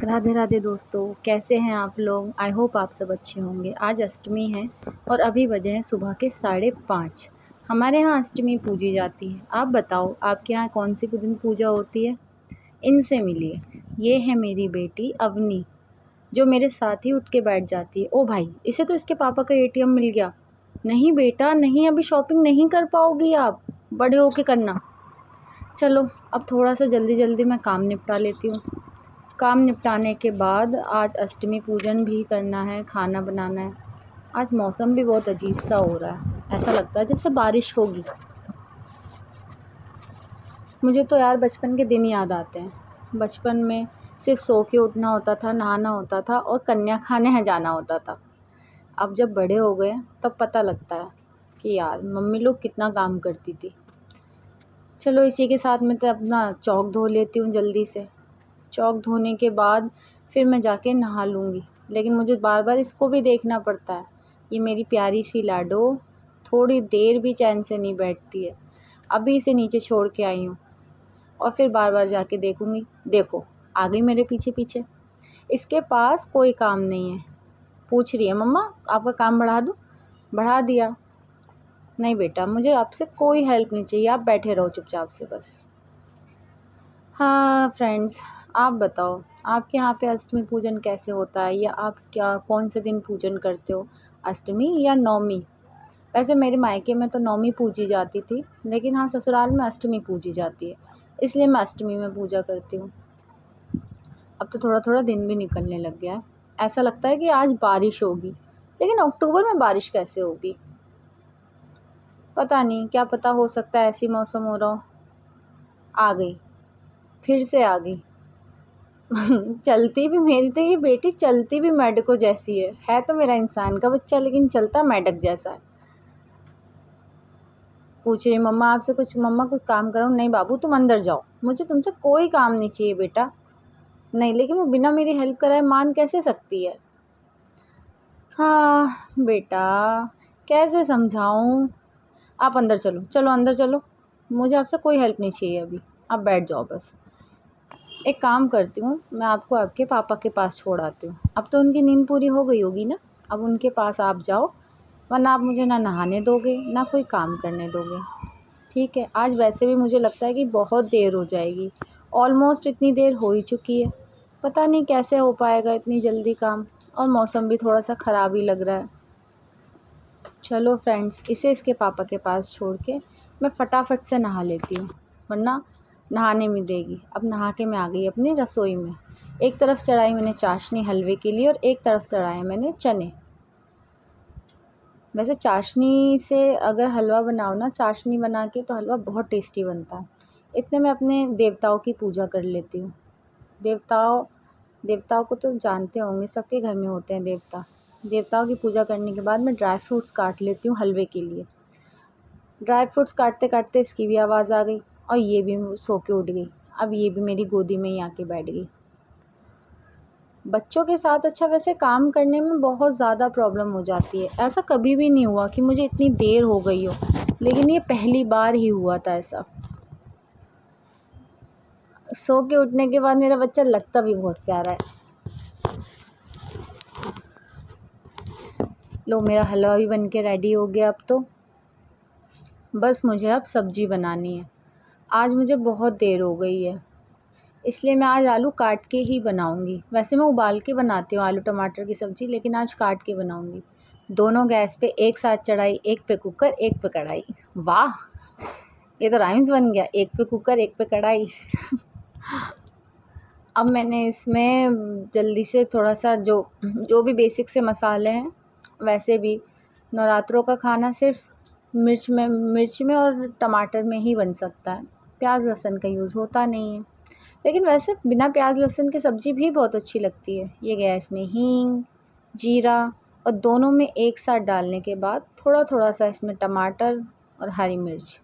राधे राधे दोस्तों, कैसे हैं आप लोग। आई होप आप सब अच्छे होंगे। आज अष्टमी है और अभी बजे हैं सुबह के 5:30। हमारे यहाँ अष्टमी पूजी जाती है। आप बताओ आपके यहाँ कौन सी दिन पूजा होती है। इनसे मिलिए। ये है मेरी बेटी अवनी, जो मेरे साथ ही उठ के बैठ जाती है। ओ भाई, इसे तो इसके पापा का एटीएम मिल गया। नहीं बेटा नहीं, अभी शॉपिंग नहीं कर पाओगी आप, बड़े होके करना। चलो अब थोड़ा सा जल्दी जल्दी मैं काम निपटा लेती हूँ। काम निपटाने के बाद आज अष्टमी पूजन भी करना है, खाना बनाना है। आज मौसम भी बहुत अजीब सा हो रहा है, ऐसा लगता है जैसे बारिश होगी। मुझे तो यार बचपन के दिन याद आते हैं। बचपन में सिर्फ सो के उठना होता था, नहाना होता था और कन्या खाने जाना होता था। अब जब बड़े हो गए तब पता लगता है कि यार मम्मी लोग कितना काम करती थी। चलो इसी के साथ मैं तो अपना चौक धो लेती हूँ जल्दी से। चौक धोने के बाद फिर मैं जाके नहा लूँगी, लेकिन मुझे बार बार इसको भी देखना पड़ता है। ये मेरी प्यारी सी लाडो थोड़ी देर भी चैन से नहीं बैठती है। अभी इसे नीचे छोड़ के आई हूँ और फिर बार बार जाके देखूँगी। देखो आ गई मेरे पीछे पीछे। इसके पास कोई काम नहीं है। पूछ रही है मम्मा आपका काम बढ़ा दूँ। बढ़ा दिया। नहीं बेटा, मुझे आपसे कोई हेल्प नहीं चाहिए, आप बैठे रहो चुपचाप से बस। हाँ फ्रेंड्स, आप बताओ आपके यहाँ पे अष्टमी पूजन कैसे होता है, या आप क्या कौन से दिन पूजन करते हो, अष्टमी या नवमी। वैसे मेरे मायके में तो नवमी पूजी जाती थी, लेकिन हाँ ससुराल में अष्टमी पूजी जाती है, इसलिए मैं अष्टमी में पूजा करती हूँ। अब तो थोड़ा थोड़ा दिन भी निकलने लग गया है। ऐसा लगता है कि आज बारिश होगी, लेकिन अक्टूबर में बारिश कैसे होगी पता नहीं। क्या पता, हो सकता है ऐसी मौसम हो रहा हो। आ गई, फिर से आ गई। चलती भी मेरी तो ये बेटी चलती भी मेढकों जैसी है तो मेरा इंसान का बच्चा, लेकिन चलता मेढक जैसा है। पूछ रही मम्मा आपसे कुछ, मम्मा कुछ काम करो। नहीं बाबू तुम अंदर जाओ, मुझे तुमसे कोई काम नहीं चाहिए बेटा। नहीं, लेकिन वो बिना मेरी हेल्प कराए मान कैसे सकती है। हाँ बेटा, कैसे समझाऊं। आप अंदर चलो, चलो अंदर चलो। मुझे आपसे कोई हेल्प नहीं चाहिए अभी, आप बैठ जाओ बस। एक काम करती हूँ, मैं आपको आपके पापा के पास छोड़ आती हूँ। अब तो उनकी नींद पूरी हो गई होगी ना। अब उनके पास आप जाओ, वरना आप मुझे ना नहाने दोगे ना कोई काम करने दोगे। ठीक है, आज वैसे भी मुझे लगता है कि बहुत देर हो जाएगी। ऑलमोस्ट इतनी देर हो ही चुकी है। पता नहीं कैसे हो पाएगा इतनी जल्दी काम, और मौसम भी थोड़ा सा ख़राब ही लग रहा है। चलो फ्रेंड्स, इसे इसके पापा के पास छोड़ के मैं फटाफट से नहा लेती हूँ, वरना नहाने में देगी। अब नहा के मैं आ गई अपनी रसोई में। एक तरफ चढ़ाई मैंने चाशनी हलवे के लिए और एक तरफ चढ़ाए मैंने चने। वैसे चाशनी से अगर हलवा बनाओ ना, चाशनी बना के, तो हलवा बहुत टेस्टी बनता है। इतने में अपने देवताओं की पूजा कर लेती हूँ। देवताओं को तो जानते होंगे, सबके घर में होते हैं देवता। देवताओं की पूजा करने के बाद मैं ड्राई फ्रूट्स काट लेती हूँ हलवे के लिए। ड्राई फ्रूट्स काटते काटते इसकी भी आवाज़ आ गई और ये भी सो के उठ गई। अब ये भी मेरी गोदी में ही आके बैठ गई। बच्चों के साथ अच्छा वैसे काम करने में बहुत ज़्यादा प्रॉब्लम हो जाती है। ऐसा कभी भी नहीं हुआ कि मुझे इतनी देर हो गई हो, लेकिन ये पहली बार ही हुआ था ऐसा। सो के उठने के बाद मेरा बच्चा लगता भी बहुत प्यारा है। लो मेरा हलवा भी बन के रेडी हो गया। अब तो बस मुझे अब सब्ज़ी बनानी है। आज मुझे बहुत देर हो गई है, इसलिए मैं आज आलू काट के ही बनाऊंगी। वैसे मैं उबाल के बनाती हूँ आलू टमाटर की सब्ज़ी, लेकिन आज काट के बनाऊंगी। दोनों गैस पे एक साथ चढ़ाई, एक पे कुकर एक पे कढ़ाई। वाह, ये तो राइम्स बन गया, एक पे कुकर एक पे कढ़ाई। अब मैंने इसमें जल्दी से थोड़ा सा जो जो भी बेसिक से मसाले हैं, वैसे भी नवरात्रों का खाना सिर्फ मिर्च में और टमाटर में ही बन सकता है। प्याज लहसुन का यूज़ होता नहीं है, लेकिन वैसे बिना प्याज लहसुन की सब्ज़ी भी बहुत अच्छी लगती है। ये गया इसमें हींग, जीरा, और दोनों में एक साथ डालने के बाद थोड़ा थोड़ा सा इसमें टमाटर और हरी मिर्च।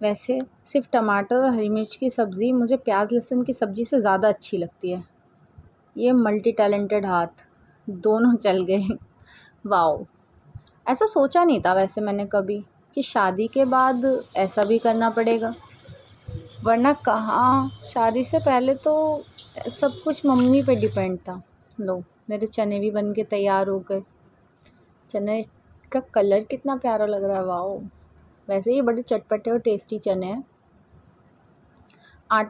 वैसे सिर्फ टमाटर और हरी मिर्च की सब्ज़ी मुझे प्याज लहसुन की सब्ज़ी से ज़्यादा अच्छी लगती है। ये मल्टी टैलेंटेड हाथ दोनों चल गए। वाओ, ऐसा सोचा नहीं था वैसे मैंने कभी कि शादी के बाद ऐसा भी करना पड़ेगा। वरना कहाँ, शादी से पहले तो सब कुछ मम्मी पे डिपेंड था। लो मेरे चने भी बन के तैयार हो गए। चने का कलर कितना प्यारा लग रहा है, वाओ। वैसे ये बड़े चटपटे और टेस्टी चने हैं।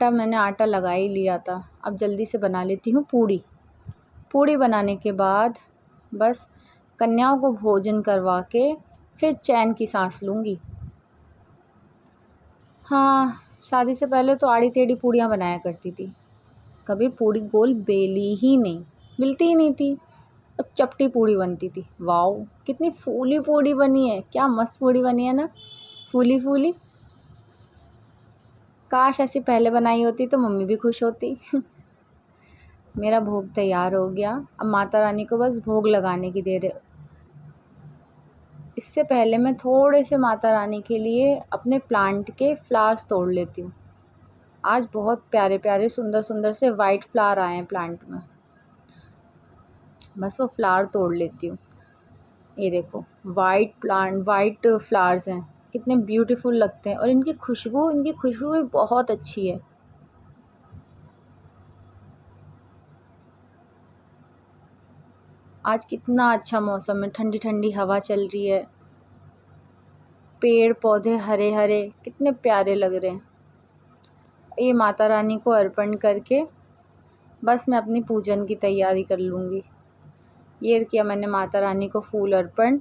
मैंने आटा लगा ही लिया था। अब जल्दी से बना लेती हूँ पूड़ी। पूड़ी बनाने के बाद बस कन्याओं को भोजन करवा के फिर चैन की सांस लूँगी। हाँ, शादी से पहले तो आड़ी टेढ़ी पूड़ियाँ बनाया करती थी। कभी पूड़ी गोल बेली ही नहीं, मिलती ही नहीं थी। और चपटी पूड़ी बनती थी। वाओ, कितनी फूली पूड़ी बनी है, क्या मस्त पूड़ी बनी है ना, फूली फूली। काश ऐसी पहले बनाई होती तो मम्मी भी खुश होती। मेरा भोग तैयार हो गया। अब माता रानी को बस भोग लगाने की देर है। इससे पहले मैं थोड़े से माता रानी के लिए अपने प्लांट के फ्लावर्स तोड़ लेती हूँ। आज बहुत प्यारे प्यारे सुंदर सुंदर से वाइट फ्लावर आए हैं प्लांट में। बस वो फ्लावर तोड़ लेती हूँ। ये देखो, वाइट फ्लावर्स हैं, कितने ब्यूटीफुल लगते हैं। और इनकी खुशबू भी बहुत अच्छी है। आज कितना अच्छा मौसम है, ठंडी ठंडी हवा चल रही है, पेड़ पौधे हरे हरे, कितने प्यारे लग रहे हैं। ये माता रानी को अर्पण करके बस मैं अपनी पूजन की तैयारी कर लूँगी। ये किया मैंने माता रानी को फूल अर्पण,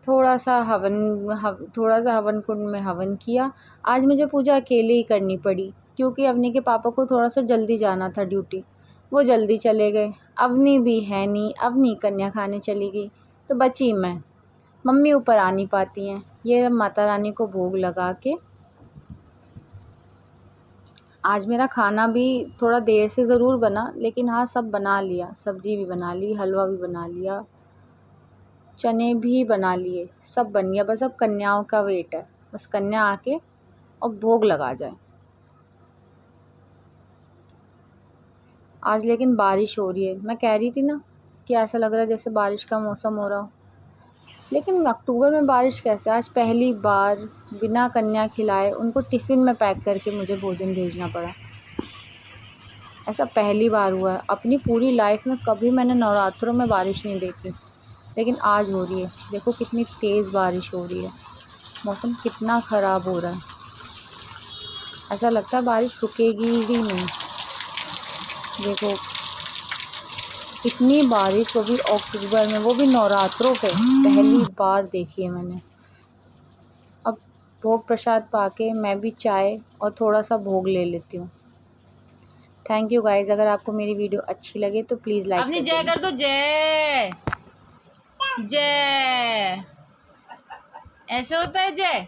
थोड़ा सा हवन कुंड में हवन किया। आज मुझे पूजा अकेले ही करनी पड़ी क्योंकि अवनी के पापा को थोड़ा सा जल्दी जाना था ड्यूटी। वो जल्दी चले गए। अवनी भी है नहीं, अवनी कन्या खाने चली गई, तो बची मैं। मम्मी ऊपर आ नहीं पाती हैं। ये माता रानी को भोग लगा के आज मेरा खाना भी थोड़ा देर से ज़रूर बना, लेकिन हाँ सब बना लिया। सब्ज़ी भी बना ली, हलवा भी बना लिया, चने भी बना लिए, सब बन गया। बस अब कन्याओं का वेट है। बस कन्या आके और भोग लगा जाए। आज लेकिन बारिश हो रही है। मैं कह रही थी ना कि ऐसा लग रहा है जैसे बारिश का मौसम हो रहा हो, लेकिन अक्टूबर में बारिश कैसे। आज पहली बार बिना कन्या खिलाए उनको टिफ़िन में पैक करके मुझे भोजन भेजना पड़ा। ऐसा पहली बार हुआ है। अपनी पूरी लाइफ में कभी मैंने नवरात्रों में बारिश नहीं देखी, लेकिन आज हो रही है। देखो कितनी तेज़ बारिश हो रही है, मौसम कितना ख़राब हो रहा है। ऐसा लगता है बारिश रुकेगी ही नहीं। देखो इतनी बारिश, वो भी अक्टूबर में, वो भी नवरात्रों पे, पहली बार देखी है मैंने। अब भोग प्रसाद पाके मैं भी चाय और थोड़ा सा भोग ले लेती हूँ। Thank you guys. अगर आपको मेरी वीडियो अच्छी लगे तो प्लीज़ लाइक अपनी जय कर दो। जय जय, ऐसे होता है जय।